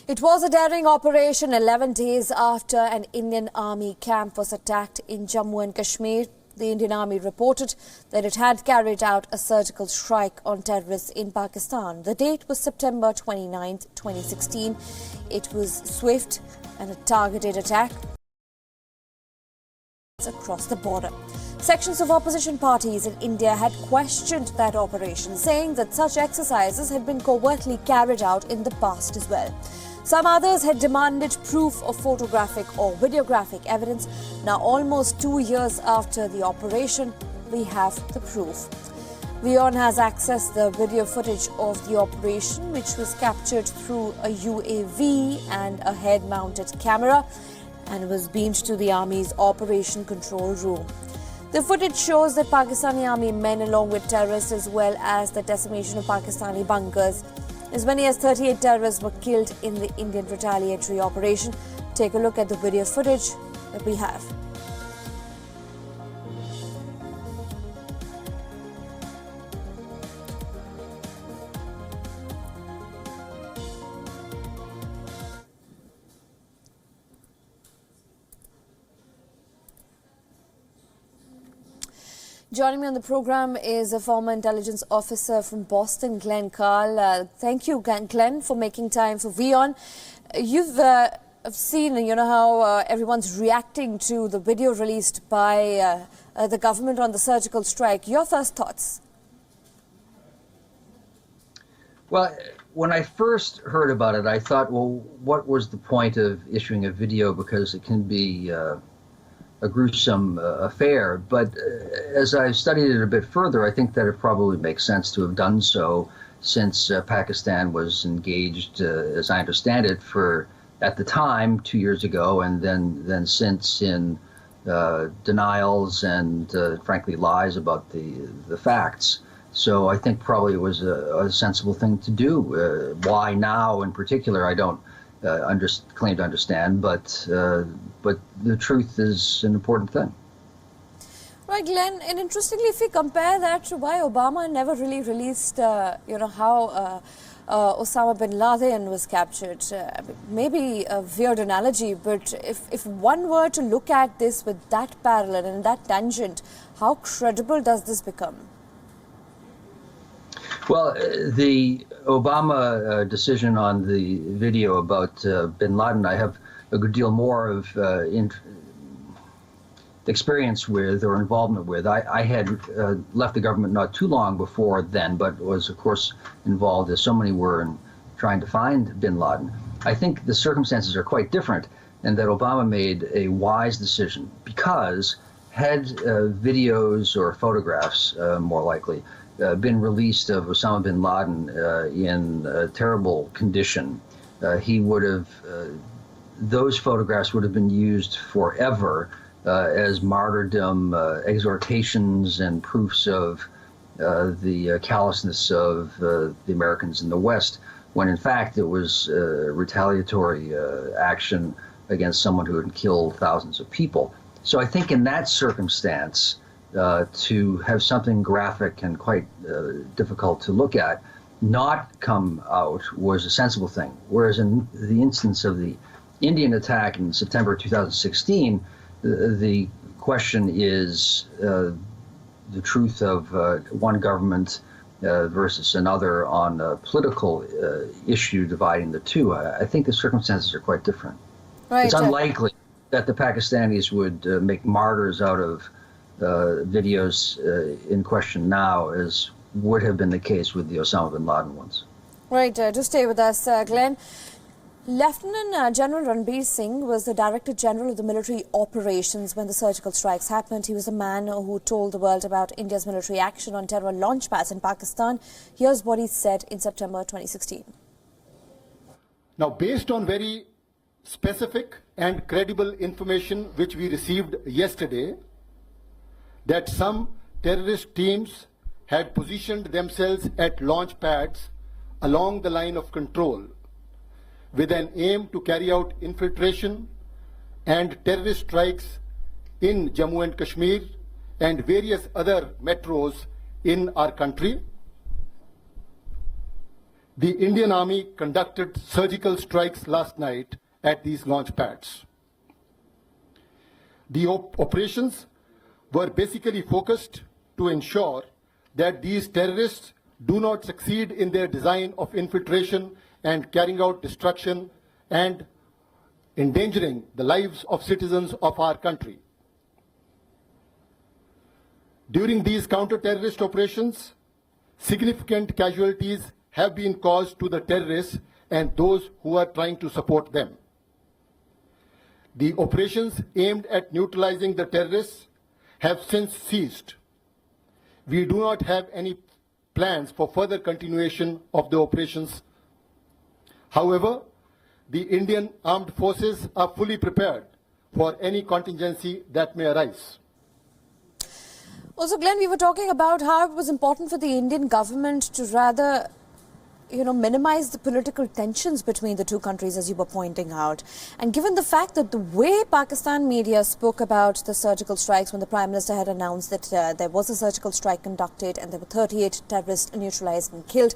It was a daring operation 11 days after an Indian Army camp was attacked in Jammu and Kashmir. The Indian Army reported that it had carried out a surgical strike on terrorists in Pakistan. The date was September 29, 2016. It was swift and a targeted attack across the border. Sections of opposition parties in India had questioned that operation, saying that such exercises had been covertly carried out in the past as well. Some others had demanded proof of photographic or videographic evidence. Now, almost 2 years after the operation, we have the proof. WION has accessed the video footage of the operation, which was captured through a UAV and a head-mounted camera and was beamed to the Army's Operation Control Room. The footage shows that Pakistani Army men, along with terrorists, as well as the decimation of Pakistani bunkers. As many as 38 terrorists were killed in the Indian retaliatory operation. Take a look at the video footage that we have. Joining me on the program is a former intelligence officer from Boston, Glenn Carle. Thank you, Glenn, for making time for WION. You've seen, how everyone's reacting to the video released by the government on the surgical strike. Your first thoughts? Well, when I first heard about it, I thought, well, what was the point of issuing a video, because it can be a gruesome affair. But as I studied it a bit further, I think that it probably makes sense to have done so, since Pakistan was engaged, as I understand it, for, at the time, 2 years ago, and then since in denials and frankly lies about the facts. So I think probably it was a sensible thing to do. Why now in particular, I don't claim to understand, but the truth is an important thing. Right, Glenn, and interestingly, if we compare that to why Obama never really released, how Osama bin Laden was captured, maybe a weird analogy, but if one were to look at this with that parallel and that tangent, how credible does this become? Well, the Obama decision on the video about bin Laden, I have a good deal more of experience with or involvement with. I had left the government not too long before then, but was, of course, involved, as so many were, in trying to find bin Laden. I think the circumstances are quite different, and that Obama made a wise decision, because had videos or photographs, more likely, been released of Osama bin Laden in a terrible condition, he would have, those photographs would have been used forever as martyrdom exhortations and proofs of the callousness of the Americans in the West, when in fact it was retaliatory action against someone who had killed thousands of people. So I think in that circumstance, to have something graphic and quite difficult to look at not come out was a sensible thing. Whereas in the instance of the Indian attack in September 2016, the question is the truth of one government versus another on a political issue dividing the two. I think the circumstances are quite different. Right. It's unlikely that the Pakistanis would make martyrs out of videos in question now, as would have been the case with the Osama bin Laden ones. Right, do stay with us, Glenn. Lieutenant General Ranbir Singh was the Director General of the military operations when the surgical strikes happened. He was the man who told the world about India's military action on terror launch pads in Pakistan. Here's what he said in September 2016. Now, based on very specific and credible information which we received yesterday, that some terrorist teams had positioned themselves at launch pads along the line of control with an aim to carry out infiltration and terrorist strikes in Jammu and Kashmir and various other metros in our country. The Indian Army conducted surgical strikes last night at these launch pads. The operations were basically focused to ensure that these terrorists do not succeed in their design of infiltration and carrying out destruction and endangering the lives of citizens of our country. During these counter-terrorist operations, significant casualties have been caused to the terrorists and those who are trying to support them. The operations aimed at neutralizing the terrorists have since ceased. We do not have any plans for further continuation of the operations. However, the Indian armed forces are fully prepared for any contingency that may arise. Also, Glenn, we were talking about how it was important for the Indian government to rather, minimize the political tensions between the two countries, as you were pointing out. And given the fact that the way Pakistan media spoke about the surgical strikes when the Prime Minister had announced that there was a surgical strike conducted and there were 38 terrorists neutralized and killed,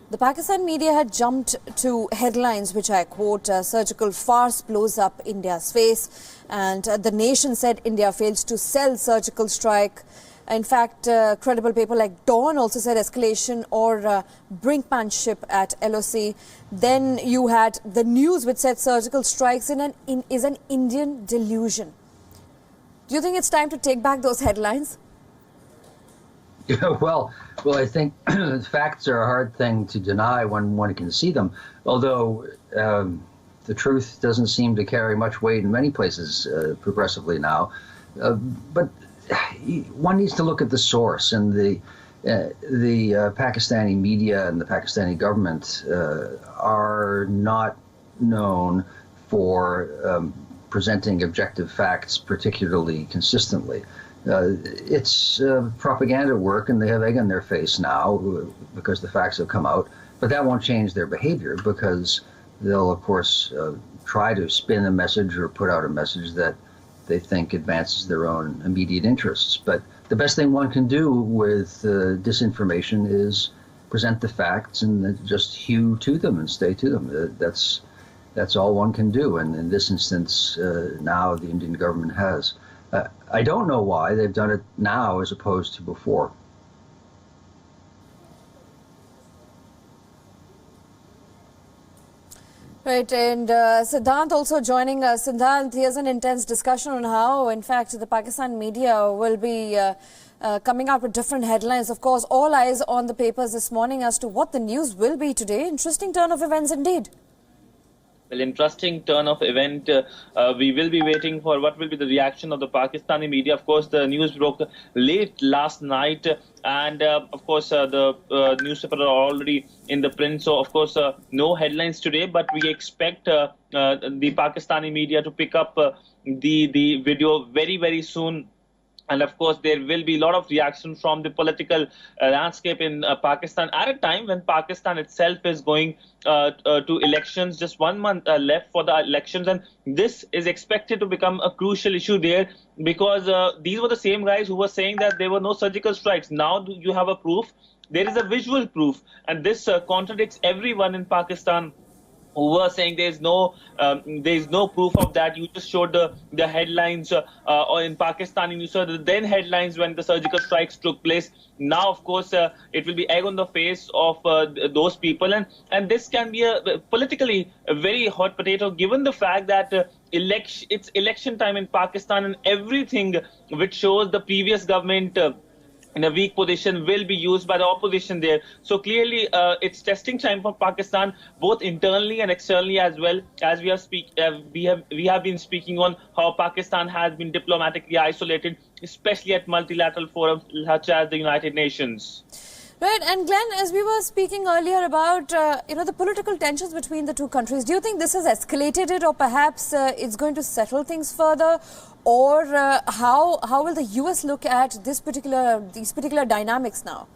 the Pakistan media had jumped to headlines which I quote, surgical farce blows up India's face, and the nation said India fails to sell surgical strike. In fact, credible paper like Dawn also said escalation or brinkmanship at LOC. Then you had the news which said surgical strikes is an Indian delusion. Do you think it's time to take back those headlines? Yeah, well, I think facts are a hard thing to deny when one can see them, although the truth doesn't seem to carry much weight in many places progressively now. But one needs to look at the source, and the Pakistani media and the Pakistani government are not known for presenting objective facts particularly consistently. It's propaganda work, and they have egg on their face now because the facts have come out. But that won't change their behavior, because they'll, of course, try to spin a message or put out a message that they think advances their own immediate interests. But the best thing one can do with disinformation is present the facts and just hew to them and stay to them. That's all one can do. And in this instance, now the Indian government has. I don't know why they've done it now as opposed to before. Right, and Siddhant also joining us. Siddhant, here's an intense discussion on how, in fact, the Pakistan media will be coming out with different headlines. Of course, all eyes on the papers this morning as to what the news will be today. Interesting turn of events indeed. Well, interesting turn of event. We will be waiting for what will be the reaction of the Pakistani media. Of course, the news broke late last night, and of course, the newspaper are already in the print. So, of course, no headlines today, but we expect the Pakistani media to pick up the video very, very soon. And of course, there will be a lot of reaction from the political landscape in Pakistan at a time when Pakistan itself is going to elections, just 1 month left for the elections. And this is expected to become a crucial issue there, because these were the same guys who were saying that there were no surgical strikes. Now you have a proof. There is a visual proof. And this contradicts everyone in Pakistan who were saying there is no proof of that. You just showed the headlines in Pakistani news, so the then headlines when the surgical strikes took place. Now, of course, it will be egg on the face of those people, and this can be politically a very hot potato, given the fact that it's election time in Pakistan, and everything which shows the previous government in a weak position will be used by the opposition there. So clearly, it's testing time for Pakistan, both internally and externally as well. As we have been speaking on how Pakistan has been diplomatically isolated, especially at multilateral forums such as the United Nations. Right, and Glenn, as we were speaking earlier about the political tensions between the two countries, do you think this has escalated it, or perhaps it's going to settle things further, or how will the US look at these particular dynamics now?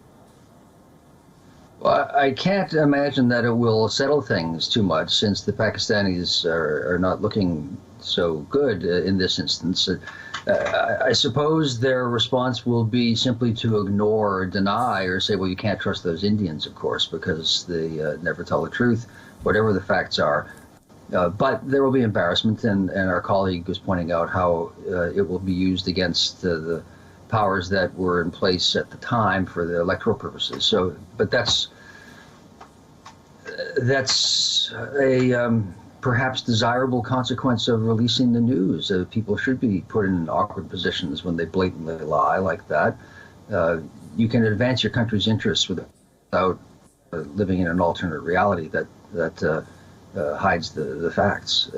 Well, I can't imagine that it will settle things too much, since the Pakistanis are not looking so good in this instance. I suppose their response will be simply to ignore or deny or say, well, you can't trust those Indians, of course, because they never tell the truth, whatever the facts are. But there will be embarrassment, and our colleague was pointing out how it will be used against the powers that were in place at the time for the electoral purposes. So, but that's a perhaps desirable consequence of releasing the news. People should be put in awkward positions when they blatantly lie like that. You can advance your country's interests without living in an alternate reality that hides the facts.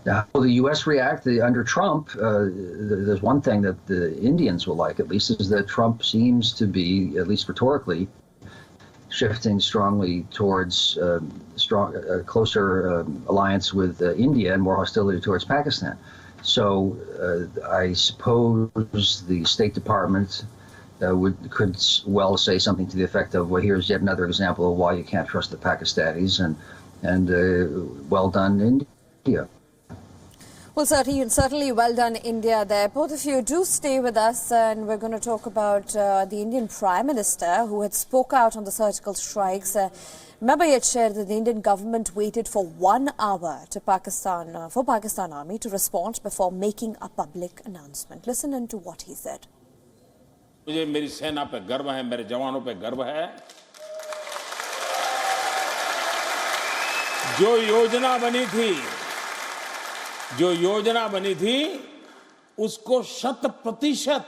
Now, how will the U.S. react? Under Trump, there's one thing that the Indians will like, at least, is that Trump seems to be, at least rhetorically, shifting strongly towards closer alliance with India and more hostility towards Pakistan. So I suppose the State Department could well say something to the effect of, well, here's yet another example of why you can't trust the Pakistanis, and well done, India. Well, certainly well done, India there. Both of you do stay with us, and we're going to talk about the Indian Prime Minister who had spoke out on the surgical strikes. Remember, he had shared that the Indian government waited for 1 hour to for Pakistan Army to respond before making a public announcement. Listen in to what he said. मुझे मेरी सेना पे गर्व है, मेरे जवानों पे गर्व है। जो योजना बनी थी उसको 100%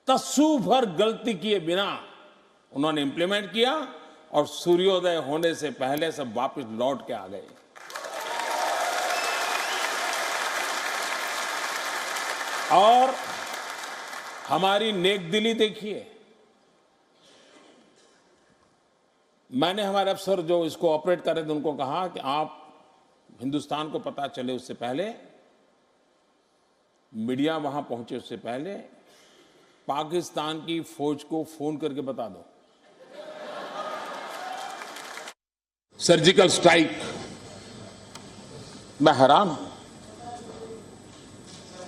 तस्सू भर गलती किए बिना उन्होंने इंप्लीमेंट किया, और सूर्योदय होने से पहले सब वापस लौट के आ गए। और हमारी नेकदिली देखिए। मैंने हमारे अफसर जो इसको ऑपरेट कर रहे थे उनको कहा कि आप हिंदुस्तान को पता चले उससे पहले, मीडिया वहां पहुंचे उससे पहले, पाकिस्तान की फौज को फोन करके बता दो। सर्जिकल स्ट्राइक, मैं हैरान हूं।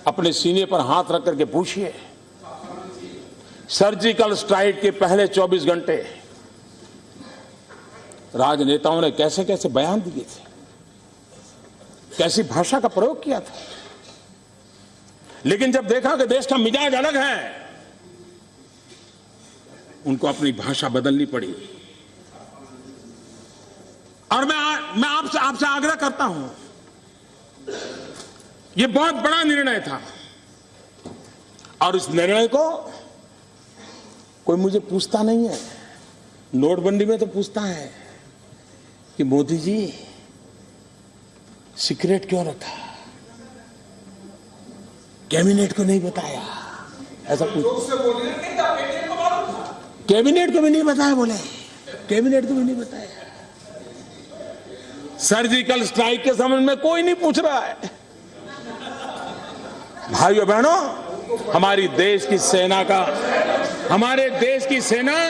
अपने सीने पर हाथ रख करके पूछिए, सर्जिकल स्ट्राइक के पहले 24 घंटे राजनेताओं ने कैसे कैसे बयान दिए थे, कैसी भाषा का प्रयोग किया था। लेकिन जब देखा कि देश का मिजाज अलग है, उनको अपनी भाषा बदलनी पड़ी। और मैं आपसे आग्रह करता हूं, यह बहुत बड़ा निर्णय था, और इस निर्णय को कोई मुझे पूछता नहीं है। नोटबंदी में तो पूछता है कि मोदी जी सीक्रेट क्यों रखा, कैबिनेट को नहीं बताया, ऐसा कुछ। कैबिनेट को भी नहीं बताया, बोले कैबिनेट को भी नहीं बताया। सर्जिकल स्ट्राइक के संबंध में कोई नहीं पूछ रहा है। भाइयों बहनों, हमारे देश की सेना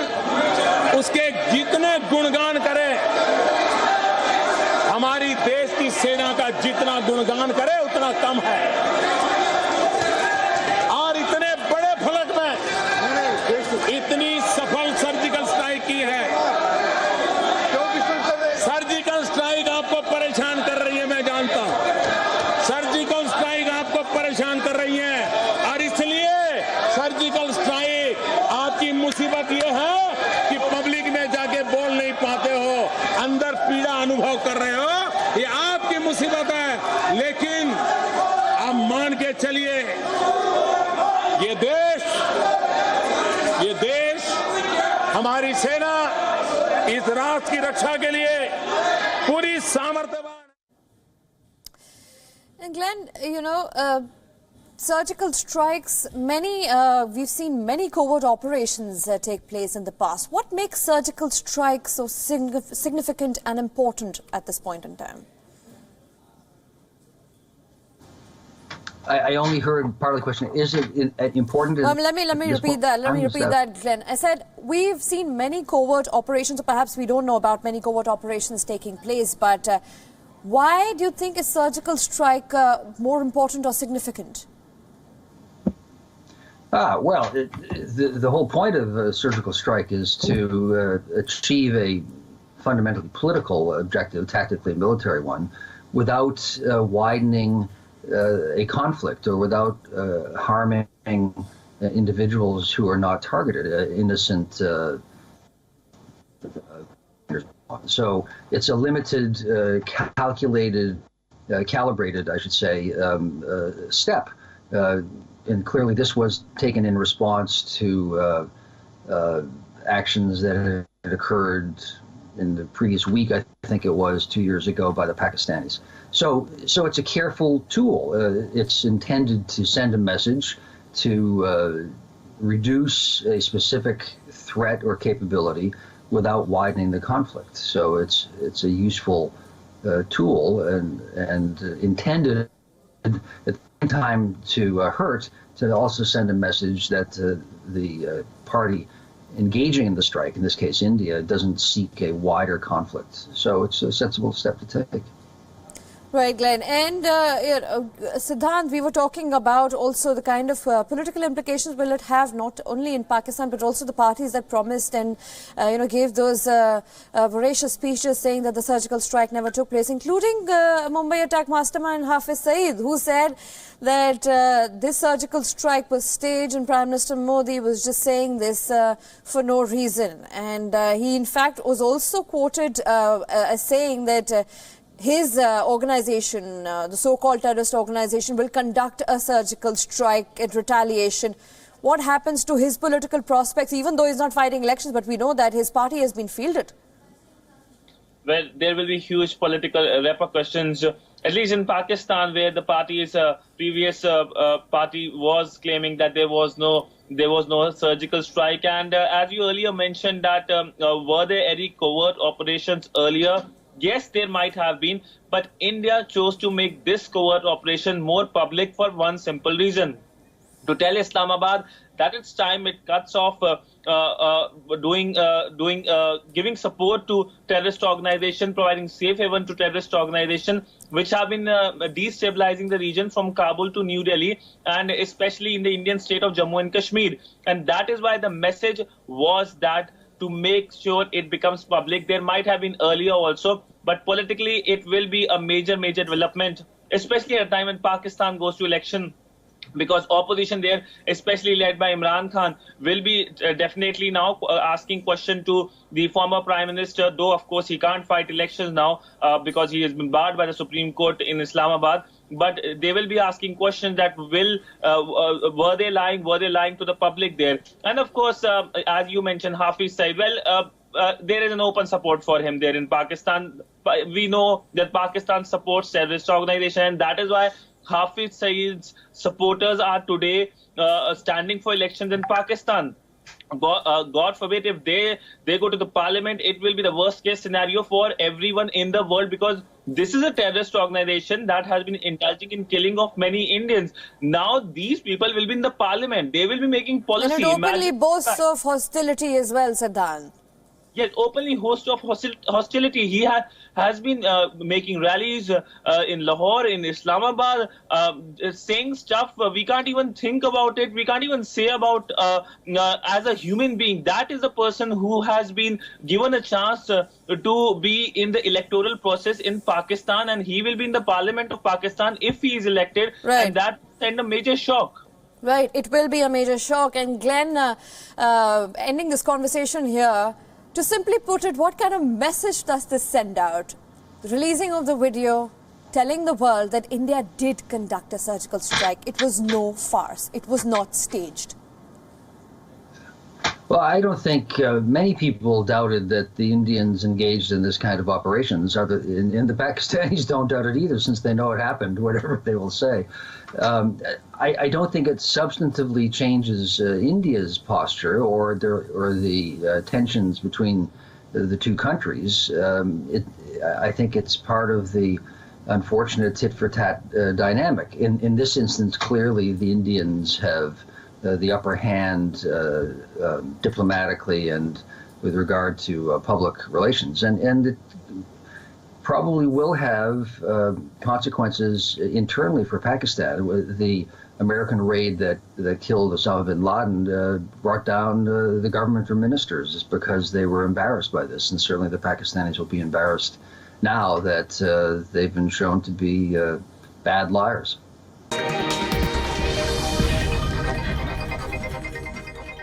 उसके जितने गुणगान करे, हमारी देश की सेना का जितना गुणगान करे उतना कम है। और इतने बड़े फलक में इतनी सफल सर्जिकल स्ट्राइक की है। सर्जिकल स्ट्राइक आपको परेशान कर रही है, मैं जानता हूं। सर्जिकल स्ट्राइक आपको परेशान कर रही है, और इसलिए सर्जिकल स्ट्राइक आपकी मुसीबत यह है कि पब्लिक में जाके बोल नहीं पाते हो, अंदर पीड़ा अनुभव कर रहे हो। ये आपकी मुसीबत है, लेकिन आप मान के चलिए, ये देश, हमारी सेना इस राष्ट्र की रक्षा के लिए पूरी सामर्थ्यवान। And Glenn, surgical strikes, we've seen many covert operations take place in the past. What makes surgical strikes so significant and important at this point in time? I only heard part of the question. Is it important? Let me repeat that. Let me repeat that, Glenn. I said we've seen many covert operations, or perhaps we don't know about many covert operations taking place, but Why do you think is surgical strike more important or significant? Well, the whole point of a surgical strike is to achieve a fundamentally political objective, tactically military one, without widening a conflict or without harming individuals who are not targeted, innocent. So it's a limited, calibrated, I should say, step. And clearly this was taken in response to actions that had occurred in the previous week, I think it was 2 years ago, by the Pakistanis. So it's a careful tool. It's intended to send a message to reduce a specific threat or capability without widening the conflict. So it's a useful tool and intended at the same time to hurt, to also send a message that the party engaging in the strike, in this case India, doesn't seek a wider conflict. So it's a sensible step to take. Right, Glenn. And Siddhant, we were talking about also the kind of political implications will it have not only in Pakistan but also the parties that promised and gave those voracious speeches saying that the surgical strike never took place, including Mumbai attack mastermind Hafiz Saeed, who said that this surgical strike was staged and Prime Minister Modi was just saying this for no reason. And he in fact was also quoted as saying that his organization, the so-called terrorist organization, will conduct a surgical strike in retaliation. What happens to his political prospects, even though he's not fighting elections, but we know that his party has been fielded? Well, there will be huge political repercussions, at least in Pakistan, where the party's previous party was claiming that there was no surgical strike. And as you earlier mentioned, that were there any covert operations earlier? Yes, there might have been, but India chose to make this covert operation more public for one simple reason: to tell Islamabad that it's time it cuts off giving support to terrorist organization, providing safe haven to terrorist organization, which have been destabilizing the region from Kabul to New Delhi, and especially in the Indian state of Jammu and Kashmir. And that is why the message was that to make sure it becomes public. There might have been earlier also, but politically it will be a major development, especially at a time when Pakistan goes to election, because opposition there, especially led by Imran Khan, will be definitely now asking question to the former Prime Minister, though of course he can't fight elections now because he has been barred by the Supreme Court in Islamabad. But they will be asking questions that were they lying to the public there? And of course, as you mentioned, Hafiz Saeed, well, there is an open support for him there in Pakistan. We know that Pakistan supports terrorist organization, and that is why Hafiz Saeed's supporters are today standing for elections in Pakistan. God forbid if they go to the parliament, it will be the worst case scenario for everyone in the world, because this is a terrorist organization that has been indulging in killing of many Indians. Now these people will be in the parliament. They will be making policy. And it openly boasts of hostility as well, Siddhant. Yes, openly host of hostility. He has been making rallies in Lahore, in Islamabad, saying stuff we can't even think about it. We can't even say about as a human being. That is the person who has been given a chance to be in the electoral process in Pakistan, and he will be in the parliament of Pakistan if he is elected. Right. And that send a major shock. Right, it will be a major shock. And Glenn, ending this conversation here, to simply put it, what kind of message does this send out? The releasing of the video, telling the world that India did conduct a surgical strike. It was no farce. It was not staged. Well, I don't think many people doubted that the Indians engaged in this kind of operations. And the Pakistanis don't doubt it either, since they know it happened, whatever they will say. I don't think it substantively changes India's posture or the tensions between the two countries. I think it's part of the unfortunate tit-for-tat dynamic. In this instance, clearly the Indians have the upper hand diplomatically and with regard to public relations. And probably will have consequences internally for Pakistan. The American raid that killed Osama bin Laden brought down the government or ministers just because they were embarrassed by this. And certainly the Pakistanis will be embarrassed now that they've been shown to be bad liars.